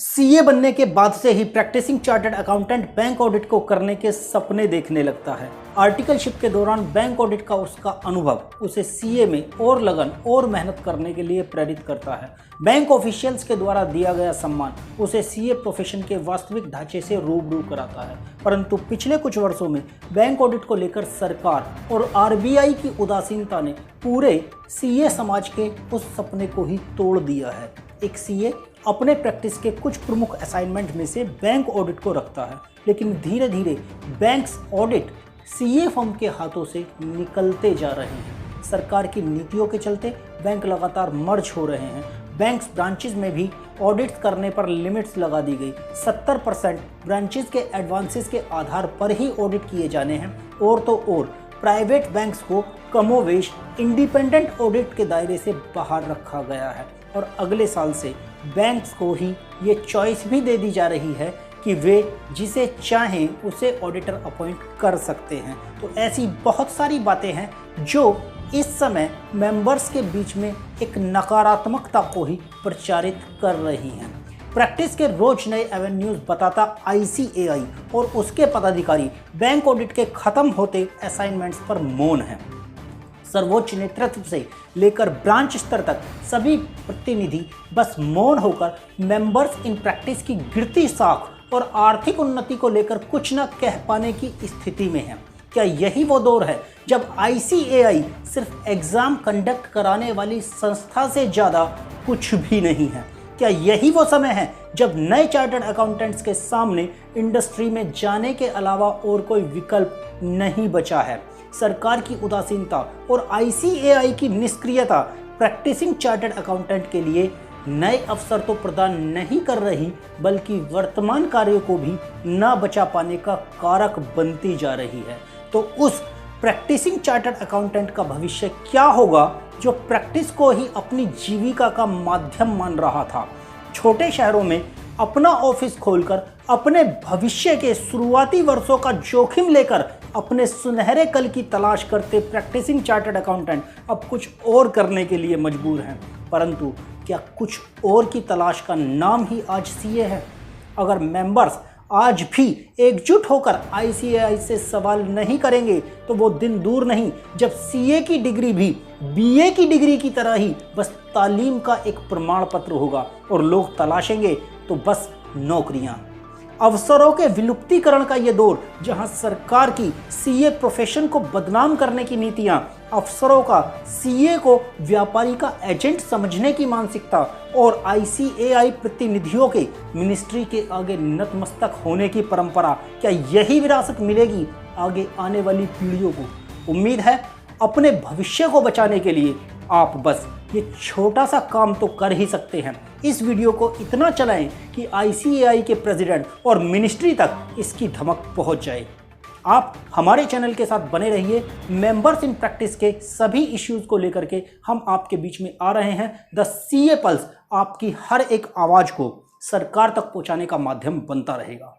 CA बनने के बाद से ही practising chartered accountant bank audit को करने के सपने देखने लगता है। आर्टिकलशिप के दौरान बैंक ऑडिट का उसका अनुभव उसे सीए में और लगन और मेहनत करने के लिए प्रेरित करता है। बैंक ऑफिशियल्स के द्वारा दिया गया सम्मान उसे सीए प्रोफेशन के वास्तविक ढांचे से रूबरू कराता है। परंतु पिछले कुछ वर्षों में बैंक ऑडिट को लेकर सरकार और आरबीआई की उदासीनता ने पूरे सीए समाज के उस सपने को ही तोड़ दिया है। एक सीए अपने प्रैक्टिस के कुछ प्रमुख असाइनमेंट में से बैंक ऑडिट को रखता है, लेकिन धीरे धीरे बैंक्स ऑडिट सीए फर्म के हाथों से निकलते जा रहे हैं। सरकार की नीतियों के चलते बैंक लगातार मर्ज हो रहे हैं। बैंक्स ब्रांचेज में भी ऑडिट करने पर लिमिट्स लगा दी गई। 70% ब्रांचेज के एडवांसेस के आधार पर ही ऑडिट किए जाने हैं। और तो और प्राइवेट बैंक्स को कमोवेश इंडिपेंडेंट ऑडिट के दायरे से बाहर रखा गया है और अगले साल से बैंक्स को ही ये चॉइस भी दे दी जा रही है कि वे जिसे चाहें उसे ऑडिटर अपॉइंट कर सकते हैं। तो ऐसी बहुत सारी बातें हैं जो इस समय मेंबर्स के बीच में एक नकारात्मकता को ही प्रचारित कर रही हैं। प्रैक्टिस के रोज नए एवेन्यूज बताता आईसीएआई और उसके पदाधिकारी बैंक ऑडिट के खत्म होते असाइनमेंट्स पर मौन हैं। सर्वोच्च नेतृत्व से लेकर ब्रांच स्तर तक सभी प्रतिनिधि बस मौन होकर मेंबर्स इन प्रैक्टिस की गिरती साख और आर्थिक उन्नति को लेकर कुछ न कह पाने की स्थिति में है। क्या यही वो दौर है जब आईसीएआई सिर्फ एग्जाम कंडक्ट कराने वाली संस्था से ज़्यादा कुछ भी नहीं है? क्या यही वो समय है जब नए चार्टर्ड अकाउंटेंट्स के सामने इंडस्ट्री में जाने के अलावा और कोई विकल्प नहीं बचा है? सरकार की उदासीनता और आईसीएआई की निष्क्रियता प्रैक्टिसिंग चार्टर्ड अकाउंटेंट के लिए नए अवसर तो प्रदान नहीं कर रही, बल्कि वर्तमान कार्यों को भी न बचा पाने का कारक बनती जा रही है। तो उस प्रैक्टिसिंग चार्टर्ड अकाउंटेंट का भविष्य क्या होगा जो प्रैक्टिस को ही अपनी जीविका का माध्यम मान रहा था? छोटे शहरों में अपना ऑफिस खोलकर अपने भविष्य के शुरुआती वर्षों का जोखिम लेकर अपने सुनहरे कल की तलाश करते प्रैक्टिसिंग चार्टर्ड अकाउंटेंट अब कुछ और करने के लिए मजबूर हैं। परंतु क्या कुछ और की तलाश का नाम ही आज सीए है? अगर मेंबर्स आज भी एकजुट होकर आईसीएआई से सवाल नहीं करेंगे तो वो दिन दूर नहीं जब सीए की डिग्री भी बीए की डिग्री की तरह ही बस तालीम का एक प्रमाण पत्र होगा और लोग तलाशेंगे तो बस नौकरियां। अवसरों के विलुप्तीकरण का ये दौर, जहां सरकार की सीए प्रोफेशन को बदनाम करने की नीतियां, अफसरों का सीए को व्यापारी का एजेंट समझने की मानसिकता और आईसीएआई प्रतिनिधियों के मिनिस्ट्री के आगे नतमस्तक होने की परंपरा, क्या यही विरासत मिलेगी आगे आने वाली पीढ़ियों को? उम्मीद है अपने भविष्य को बचाने के लिए आप बस ये छोटा सा काम तो कर ही सकते हैं। इस वीडियो को इतना चलाएं कि आईसीएआई के प्रेसिडेंट और मिनिस्ट्री तक इसकी धमक पहुंच जाए। आप हमारे चैनल के साथ बने रहिए। मेंबर्स इन प्रैक्टिस के सभी इश्यूज को लेकर के हम आपके बीच में आ रहे हैं। द सीए पल्स आपकी हर एक आवाज को सरकार तक पहुंचाने का माध्यम बनता रहेगा।